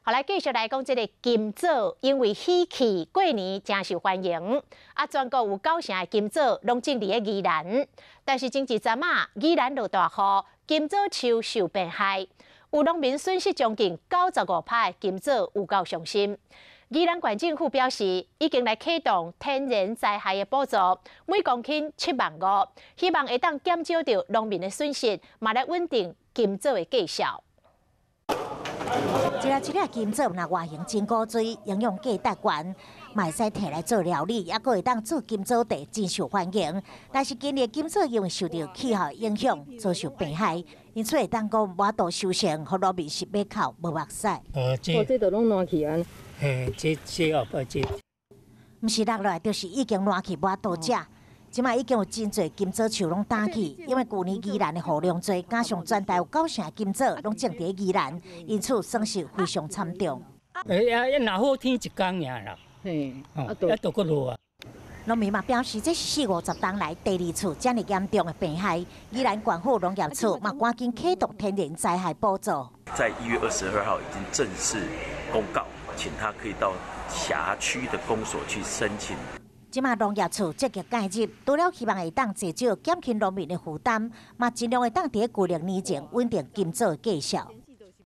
后来继续来讲，这个金枣因为喜气，过年真受欢迎。全国有9成的金枣拢种伫个宜兰，但是前一阵宜兰落大雨，金枣树受病害，有农民损失将近95%的金枣，有够伤心。宜兰县政府表示，已经来启动天然灾害的补助，每公顷7.5万，希望会当减少到农民的损失，嘛来稳定金枣的价销。一粒金枣若外形真古锥，营养价值悬，嘛会使摕来做料理，也阁会当做金枣茶，真受欢迎。但是今年金枣因为受到气候影响，遭受病害，因此会当讲无度收成，互农民是买口无目屎。这都拢烂去啊！这后摆这，毋是落来，就是已经烂去无度食。即卖已经有真侪金枣树拢打去，因为去年宜兰的雨量多，加上全台有9成金枣拢种伫宜兰，因此损失非常惨重。若好天一天尔啦，还都阁落啊。农民嘛表示，这是40-50年来第2次这么严重的病害。宜兰县府农业处嘛赶紧启动天然灾害补助。在1月22号已经正式公告，请他可以到辖区的公所去申请。即马农业处积极介入，除了希望会当至少减轻农民的负担，嘛尽量会当伫旧历年前稳定金枣的价销。